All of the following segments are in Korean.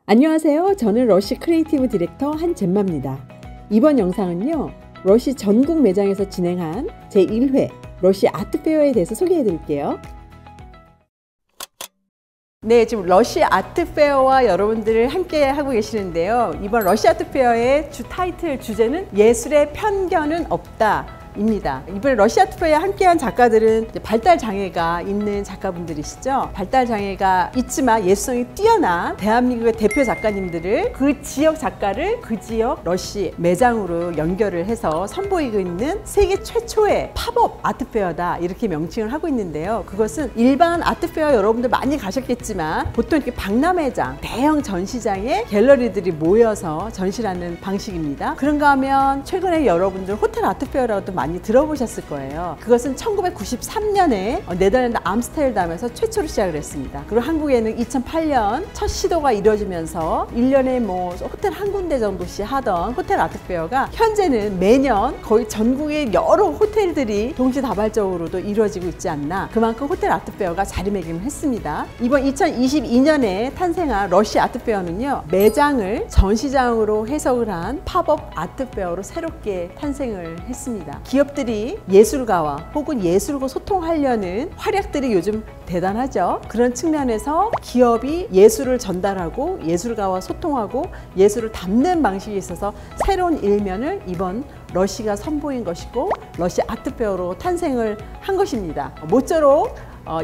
안녕하세요. 저는 러쉬 크리에이티브 디렉터 한젬마입니다. 이번 영상은요, 러쉬 전국 매장에서 진행한 제1회 러쉬 아트페어에 대해서 소개해 드릴게요. 네, 지금 러쉬 아트페어와 여러분들을 함께 하고 계시는데요. 이번 러쉬 아트페어의 타이틀 주제는 예술의 편견은 없다 입니다. 이번에 러쉬 아트페어에 함께한 작가들은 발달 장애가 있는 작가분들이시죠. 발달 장애가 있지만 예술성이 뛰어난 대한민국의 대표 작가님들을, 그 지역 작가를 그 지역 러쉬 매장으로 연결을 해서 선보이고 있는 세계 최초의 팝업 아트페어다, 이렇게 명칭을 하고 있는데요. 그것은 일반 아트페어 여러분들 많이 가셨겠지만 보통 이렇게 박람회장, 대형 전시장에 갤러리들이 모여서 전시하는 방식입니다. 그런가 하면 최근에 여러분들 호텔 아트페어라고도 많이 들어보셨을 거예요. 그것은 1993년에 네덜란드 암스테르담에서 최초로 시작을 했습니다. 그리고 한국에는 2008년 첫 시도가 이루어지면서 1년에 호텔 한 군데 정도씩 하던 호텔 아트페어가 현재는 매년 거의 전국의 여러 호텔들이 동시다발적으로도 이루어지고 있지 않나, 그만큼 호텔 아트페어가 자리매김을 했습니다. 이번 2022년에 탄생한 러쉬 아트페어는요, 매장을 전시장으로 해석을 한 팝업 아트페어로 새롭게 탄생을 했습니다. 기업들이 예술가와 혹은 예술과 소통하려는 활약들이 요즘 대단하죠. 그런 측면에서 기업이 예술을 전달하고 예술가와 소통하고 예술을 담는 방식에 있어서 새로운 일면을 이번 러쉬가 선보인 것이고 러쉬 아트페어로 탄생을 한 것입니다. 모쪼록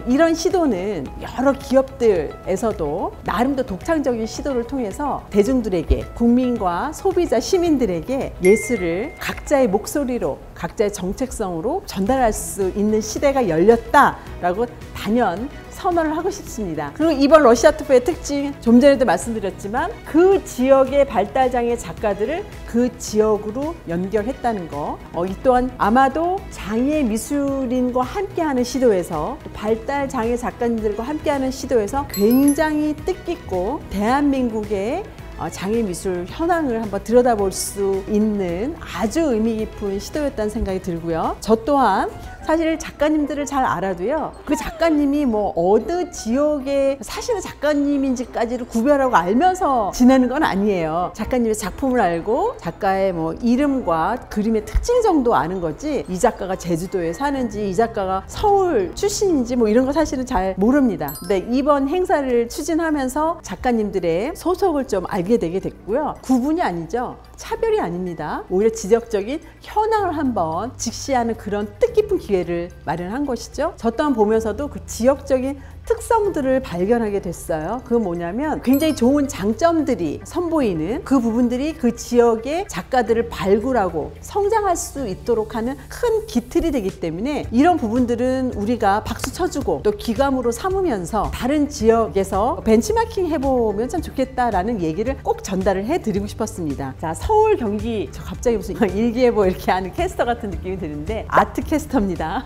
이런 시도는 여러 기업들에서도 나름대로 독창적인 시도를 통해서 대중들에게, 국민과 소비자, 시민들에게 예술을 각자의 목소리로, 각자의 정체성으로 전달할 수 있는 시대가 열렸다라고 단연 선언을 하고 싶습니다. 그리고 이번 러쉬 아트페어의 특징, 좀 전에도 말씀드렸지만 그 지역의 발달장애 작가들을 그 지역으로 연결했다는 거, 이 또한 아마도 장애 미술인과 함께하는 시도에서, 발달장애 작가님들과 함께하는 시도에서 굉장히 뜻깊고 대한민국의 장애미술 현황을 한번 들여다볼 수 있는 아주 의미 깊은 시도였다는 생각이 들고요. 저 또한 사실 작가님들을 잘 알아도요, 그 작가님이 어느 지역에 사시는 작가님인지까지를 구별하고 알면서 지내는 건 아니에요. 작가님의 작품을 알고 작가의 이름과 그림의 특징 정도 아는 거지, 이 작가가 제주도에 사는지, 이 작가가 서울 출신인지 이런 거 사실은 잘 모릅니다. 근데 이번 행사를 추진하면서 작가님들의 소속을 좀 알게 되게 됐고요. 구분이 아니죠. 차별이 아닙니다. 오히려 지적적인 현황을 한번 직시하는 그런 뜻깊은 기회를 마련한 것이죠. 저 또한 보면서도 그 지역적인 특성들을 발견하게 됐어요. 그건 뭐냐면 굉장히 좋은 장점들이 선보이는 그 부분들이 그 지역의 작가들을 발굴하고 성장할 수 있도록 하는 큰 기틀이 되기 때문에 이런 부분들은 우리가 박수 쳐주고 또 기감으로 삼으면서 다른 지역에서 벤치마킹 해보면 참 좋겠다라는 얘기를 꼭 전달을 해드리고 싶었습니다. 자, 서울, 경기, 저 갑자기 무슨 일기예보 이렇게 하는 캐스터 같은 느낌이 드는데 아트 캐스터입니다.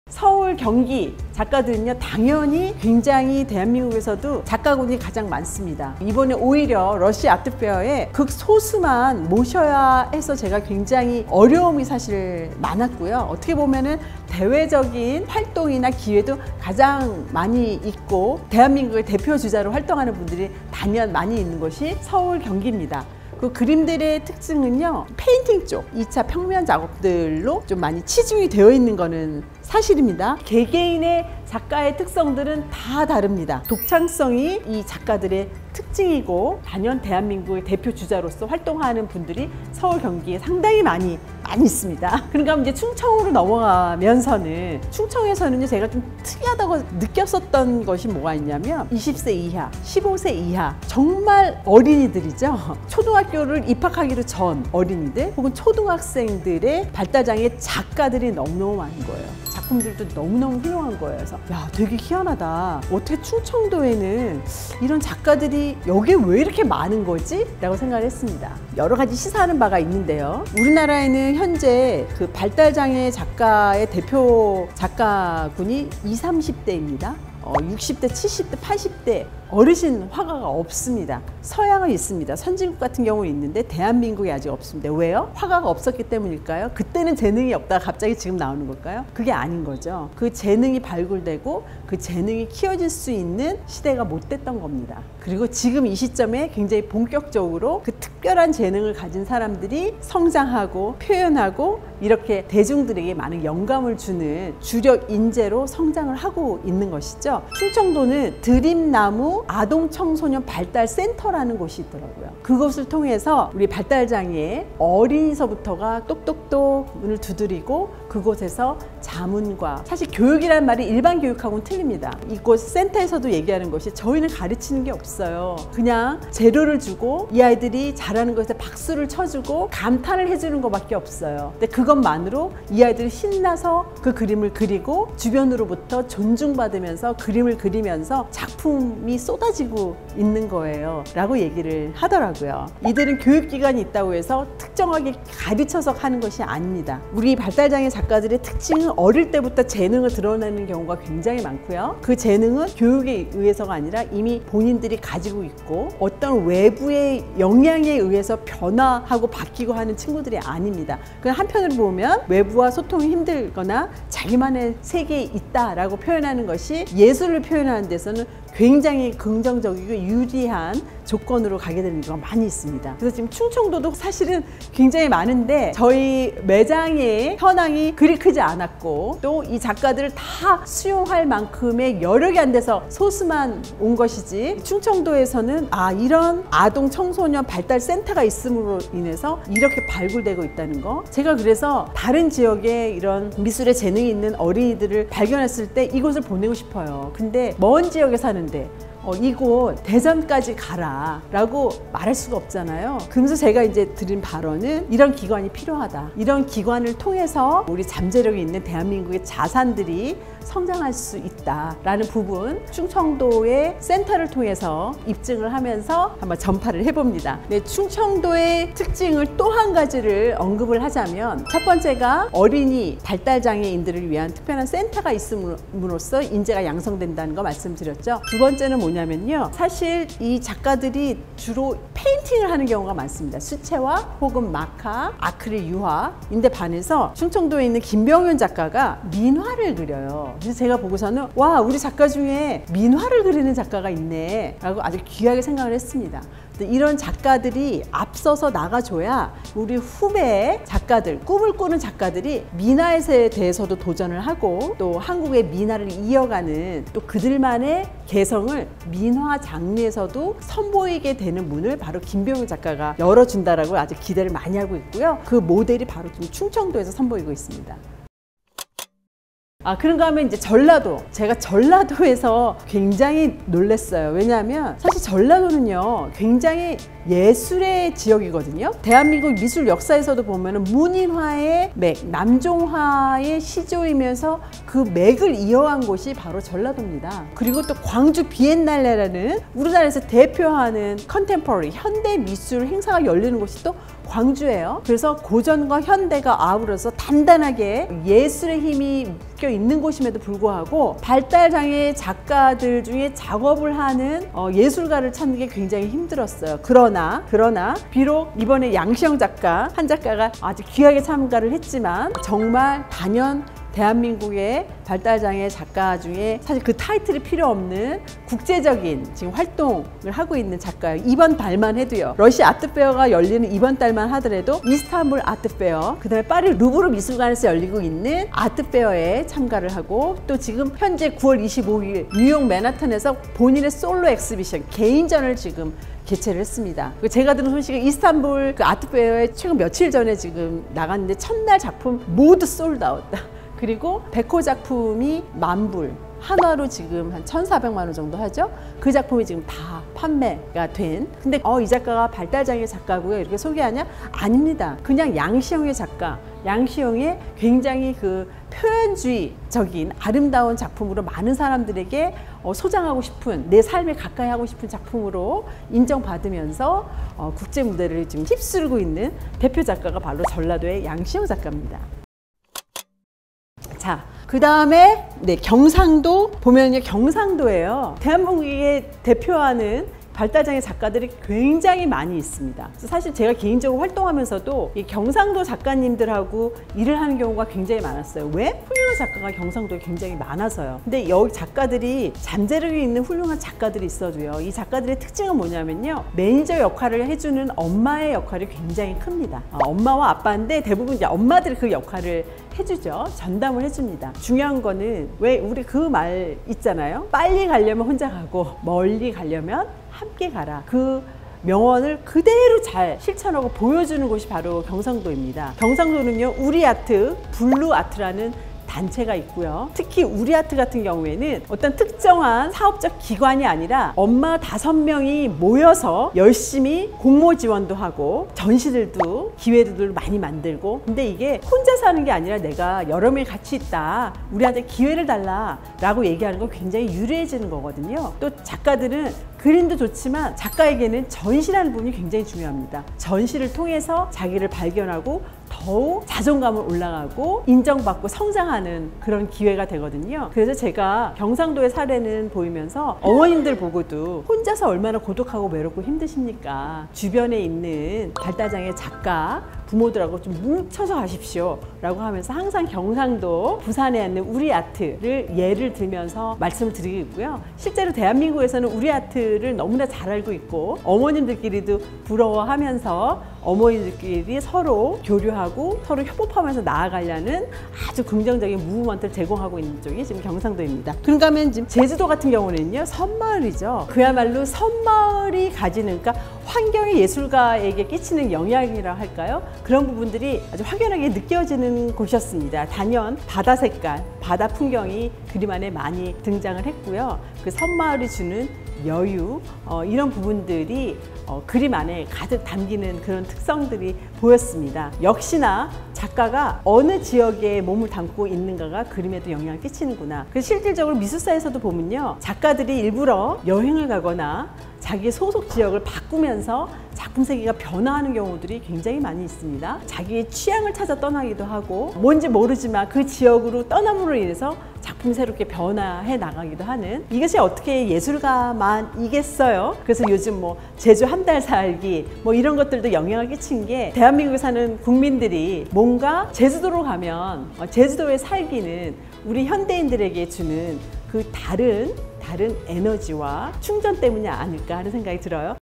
서울, 경기 작가들은요, 당연히 굉장히 대한민국에서도 작가군이 가장 많습니다. 이번에 오히려 러쉬 아트페어에 극소수만 모셔야 해서 제가 굉장히 어려움이 사실 많았고요. 어떻게 보면은 대외적인 활동이나 기회도 가장 많이 있고 대한민국의 대표 주자로 활동하는 분들이 단연 많이 있는 것이 서울, 경기입니다. 그 그림들의 특징은요, 페인팅 쪽 2차 평면 작업들로 좀 많이 치중이 되어 있는 거는 사실입니다. 개개인의 작가의 특성들은 다 다릅니다. 독창성이 이 작가들의 특징이고 단연 대한민국의 대표 주자로서 활동하는 분들이 서울, 경기에 상당히 많이 있습니다. 그러니까 이제 충청으로 넘어가면서는, 충청에서는요, 제가 좀 특이하다고 느꼈었던 것이 뭐가 있냐면 20세 이하, 15세 이하 정말 어린이들이죠. 초등학교를 입학하기로 전 어린이들 혹은 초등학생들의 발달장애 작가들이 너무너무 많은 거예요. 작품들도 너무너무 훌륭한 거예요. 그래서 야, 되게 희한하다. 어떻게 충청도에는 이런 작가들이 여기에 왜 이렇게 많은 거지? 라고 생각을 했습니다. 여러 가지 시사하는 바가 있는데요. 우리나라에는 현재 그 발달장애 작가의 대표 작가군이 20, 30대입니다. 60대, 70대, 80대 어르신 화가가 없습니다. 서양은 있습니다. 선진국 같은 경우는 있는데 대한민국이 아직 없습니다. 왜요? 화가가 없었기 때문일까요? 그때는 재능이 없다가 갑자기 지금 나오는 걸까요? 그게 아닌 거죠. 그 재능이 발굴되고 그 재능이 키워질 수 있는 시대가 못 됐던 겁니다. 그리고 지금 이 시점에 굉장히 본격적으로 그 특별한 재능을 가진 사람들이 성장하고 표현하고 이렇게 대중들에게 많은 영감을 주는 주력 인재로 성장을 하고 있는 것이죠. 충청도는 드림나무 아동청소년 발달센터라는 곳이 있더라고요. 그곳을 통해서 우리 발달장애 어린이서부터가 똑똑똑 눈을 두드리고 그곳에서 자문과, 사실 교육이라는 말이 일반 교육하고는 틀립니다. 이곳 센터에서도 얘기하는 것이 저희는 가르치는 게 없어요. 그냥 재료를 주고 이 아이들이 잘하는 것에 박수를 쳐주고 감탄을 해주는 것밖에 없어요. 근데 그것만으로 이 아이들이 신나서 그 그림을 그리고 주변으로부터 존중받으면서 그림을 그리면서 작품이 쏟아지고 있는 거예요 라고 얘기를 하더라고요. 이들은 교육기관이 있다고 해서 특정하게 가르쳐서 하는 것이 아닙니다. 우리 발달장애 작가들의 특징은 어릴 때부터 재능을 드러내는 경우가 굉장히 많고요. 그 재능은 교육에 의해서가 아니라 이미 본인들이 가지고 있고 어떤 외부의 영향에 의해서 변화하고 바뀌고 하는 친구들이 아닙니다. 그냥 한편으로 보면 외부와 소통이 힘들거나 자기만의 세계에 있다라고 표현하는 것이 예술을 표현하는 데서는 굉장히 긍정적이고 유리한 조건으로 가게 되는 경우가 많이 있습니다. 그래서 지금 충청도도 사실은 굉장히 많은데 저희 매장의 현황이 그리 크지 않았고 또 이 작가들을 다 수용할 만큼의 여력이 안 돼서 소수만 온 것이지, 충청도에서는 이런 아동 청소년 발달 센터가 있음으로 인해서 이렇게 발굴되고 있다는 거, 제가 그래서 다른 지역에 이런 미술에 재능이 있는 어린이들을 발견했을 때 이곳을 보내고 싶어요. 근데 먼 지역에 사는데 이곳 대전까지 가라 라고 말할 수가 없잖아요. 그래서 제가 이제 드린 발언은 이런 기관이 필요하다. 이런 기관을 통해서 우리 잠재력이 있는 대한민국의 자산들이 성장할 수 있다라는 부분, 충청도의 센터를 통해서 입증을 하면서 한번 전파를 해봅니다. 네, 충청도의 특징을 또 한 가지를 언급을 하자면, 첫 번째가 어린이 발달장애인들을 위한 특별한 센터가 있음으로써 인재가 양성된다는 거 말씀드렸죠. 두 번째는 뭐냐면요, 사실 이 작가들이 주로 페인팅을 하는 경우가 많습니다. 수채화 혹은 마카, 아크릴 유화인데 반해서 충청도에 있는 김병윤 작가가 민화를 그려요. 그래서 제가 보고서는 와, 우리 작가 중에 민화를 그리는 작가가 있네 라고 아주 귀하게 생각을 했습니다. 이런 작가들이 앞서서 나가줘야 우리 후배 작가들, 꿈을 꾸는 작가들이 민화에 대해서도 도전을 하고 또 한국의 민화를 이어가는, 또 그들만의 개성을 민화 장르에서도 선보이게 되는 문을 바로 김병윤 작가가 열어준다라고 아주 기대를 많이 하고 있고요. 그 모델이 바로 지금 충청도에서 선보이고 있습니다. 그런가 하면 이제 전라도, 제가 전라도에서 굉장히 놀랐어요. 왜냐하면 사실 전라도는요 굉장히 예술의 지역이거든요. 대한민국 미술 역사에서도 보면은 문인화의 맥, 남종화의 시조이면서 그 맥을 이어간 곳이 바로 전라도입니다. 그리고 또 광주 비엔날레라는 우리나라에서 대표하는 컨템포러리 현대 미술 행사가 열리는 곳이 또 광주예요. 그래서 고전과 현대가 아우러서 단단하게 예술의 힘이 묶여 있는 곳임에도 불구하고 발달장애 작가들 중에 작업을 하는 예술가를 찾는 게 굉장히 힘들었어요. 그러나 비록 이번에 양시영 작가, 한 작가가 아주 귀하게 참가를 했지만 정말 단연 대한민국의 발달장애 작가 중에 사실 그 타이틀이 필요 없는 국제적인 지금 활동을 하고 있는 작가예요. 이번 달만 해도요, 러시아 아트페어가 열리는 이번 달만 하더라도 이스탄불 아트페어, 그 다음에 파리 루브르 미술관에서 열리고 있는 아트페어에 참가를 하고, 또 지금 현재 9월 25일 뉴욕 맨하탄에서 본인의 솔로 엑스비션, 개인전을 지금 개최를 했습니다. 제가 들은 소식은 이스탄불 그 아트페어에 최근 며칠 전에 지금 나갔는데 첫날 작품 모두 솔드아웃. 그리고 백호 작품이 만불, 한화로 지금 한 1,400만 원 정도 하죠. 그 작품이 지금 다 판매가 된. 근데 이 작가가 발달장애 작가고요 이렇게 소개하냐? 아닙니다. 그냥 양시영의 작가, 양시영의 굉장히 그 표현주의적인 아름다운 작품으로 많은 사람들에게 소장하고 싶은, 내 삶에 가까이 하고 싶은 작품으로 인정받으면서 국제 무대를 지금 휩쓸고 있는 대표 작가가 바로 전라도의 양시영 작가입니다. 자, 그 다음에 네, 경상도 보면요, 경상도예요. 대한민국에 대표하는 발달장애 작가들이 굉장히 많이 있습니다. 사실 제가 개인적으로 활동하면서도 이 경상도 작가님들하고 일을 하는 경우가 굉장히 많았어요. 왜? 훌륭한 작가가 경상도에 굉장히 많아서요. 근데 여기 작가들이 잠재력이 있는 훌륭한 작가들이 있어도요, 이 작가들의 특징은 뭐냐면요, 매니저 역할을 해주는 엄마의 역할이 굉장히 큽니다. 엄마와 아빠인데 대부분 이제 엄마들이 그 역할을 해주죠. 전담을 해줍니다. 중요한 거는 왜 우리 그 말 있잖아요. 빨리 가려면 혼자 가고 멀리 가려면 함께 가라. 그 명언을 그대로 잘 실천하고 보여주는 곳이 바로 경상도입니다. 경상도는요, 우리아트, 블루아트라는 단체가 있고요. 특히 우리아트 같은 경우에는 어떤 특정한 사업적 기관이 아니라 엄마 5명이 모여서 열심히 공모 지원도 하고 전시들도 기회들도 많이 만들고, 근데 이게 혼자 사는 게 아니라 내가 여러 명이 같이 있다, 우리한테 기회를 달라 라고 얘기하는 건 굉장히 유리해지는 거거든요. 또 작가들은 그림도 좋지만 작가에게는 전시라는 부분이 굉장히 중요합니다. 전시를 통해서 자기를 발견하고 더욱 자존감을 올라가고 인정받고 성장하는 그런 기회가 되거든요. 그래서 제가 경상도의 사례는 보이면서 어머님들 보고도 혼자서 얼마나 고독하고 외롭고 힘드십니까? 주변에 있는 발달장애 작가 부모들하고 좀 뭉쳐서 가십시오 라고 하면서 항상 경상도, 부산에 있는 우리아트를 예를 들면서 말씀을 드리고 있고요. 실제로 대한민국에서는 우리아트를 너무나 잘 알고 있고 어머님들끼리도 부러워하면서 어머니들끼리 서로 교류하고 서로 협업하면서 나아가려는 아주 긍정적인 무브먼트를 제공하고 있는 쪽이 지금 경상도입니다. 그런가 하면 지금 제주도 같은 경우는요, 섬마을이죠. 그야말로 섬마을이 가지는, 그러니까 환경이 예술가에게 끼치는 영향이라 할까요? 그런 부분들이 아주 확연하게 느껴지는 곳이었습니다. 단연 바다 색깔, 바다 풍경이 그림 안에 많이 등장을 했고요. 그 섬마을이 주는 여유, 이런 부분들이 그림 안에 가득 담기는 그런 특성들이 보였습니다. 역시나 작가가 어느 지역에 몸을 담고 있는가가 그림에도 영향을 끼치는구나. 그래서 실질적으로 미술사에서도 보면요, 작가들이 일부러 여행을 가거나 자기 소속 지역을 바꾸면서 작품 세계가 변화하는 경우들이 굉장히 많이 있습니다. 자기의 취향을 찾아 떠나기도 하고 뭔지 모르지만 그 지역으로 떠남으로 인해서 작품이 새롭게 변화해 나가기도 하는, 이것이 어떻게 예술가만이겠어요? 그래서 요즘 뭐 제주 한 달 살기 뭐 이런 것들도 영향을 끼친 게, 대한민국에 사는 국민들이 뭔가 제주도로 가면 제주도의 살기는 우리 현대인들에게 주는 그 다른 에너지와 충전 때문이 아닐까 하는 생각이 들어요.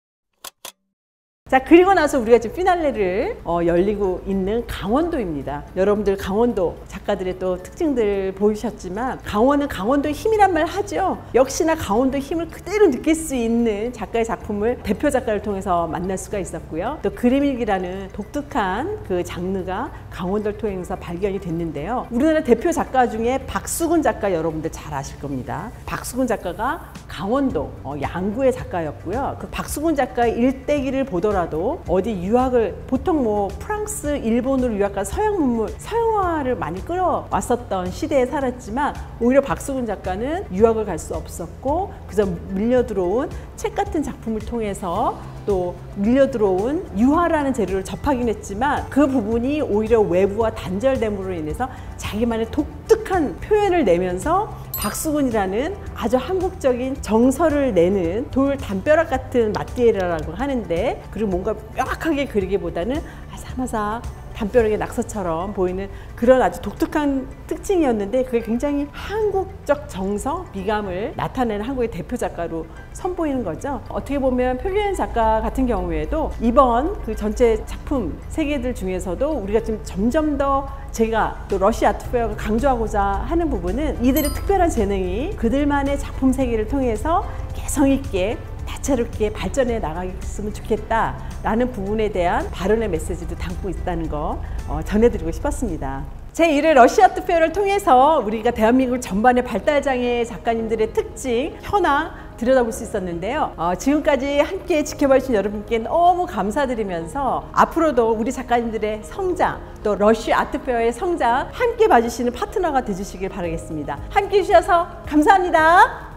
자, 그리고 나서 우리가 지금 피날레를 열리고 있는 강원도입니다. 여러분들 강원도 작가들의 또 특징들 보이셨지만, 강원은 강원도의 힘이란 말 하죠. 역시나 강원도의 힘을 그대로 느낄 수 있는 작가의 작품을 대표 작가를 통해서 만날 수가 있었고요. 또 그림일기라는 독특한 그 장르가 강원도를 통해서 발견이 됐는데요. 우리나라 대표 작가 중에 박수근 작가 여러분들 잘 아실 겁니다. 박수근 작가가 강원도 양구의 작가였고요. 그 박수근 작가의 일대기를 보더라도 어디 유학을, 보통 뭐 프랑스, 일본으로 유학가서 서양 문물, 서양화를 많이 끌어왔었던 시대에 살았지만, 오히려 박수근 작가는 유학을 갈 수 없었고 그래서 밀려 들어온 책 같은 작품을 통해서 또 밀려 들어온 유화라는 재료를 접하긴 했지만, 그 부분이 오히려 외부와 단절됨으로 인해서 자기만의 독특한 표현을 내면서 박수근이라는 아주 한국적인 정서를 내는 돌 담벼락 같은 마띠에라라고 하는데, 그리고 뭔가 명확하게 그리기보다는 아삭아삭 담벼락의 낙서처럼 보이는 그런 아주 독특한 특징이었는데, 그게 굉장히 한국적 정서, 미감을 나타내는 한국의 대표 작가로 선보이는 거죠. 어떻게 보면 표현 작가 같은 경우에도 이번 그 전체 작품 세계들 중에서도 우리가 지금 점점 더, 제가 또 러시 아트페어가 강조하고자 하는 부분은 이들의 특별한 재능이 그들만의 작품 세계를 통해서 개성 있게 다채롭게 발전해 나가겠으면 좋겠다라는 부분에 대한 발언의 메시지도 담고 있다는 거 전해드리고 싶었습니다. 제1회 러시 아트페어를 통해서 우리가 대한민국 전반의 발달장애 작가님들의 특징, 현황 들여다볼 수 있었는데요. 지금까지 함께 지켜봐 주신 여러분께 너무 감사드리면서 앞으로도 우리 작가님들의 성장, 또 러시 아트페어의 성장 함께 봐주시는 파트너가 되주시길 바라겠습니다. 함께 해주셔서 감사합니다.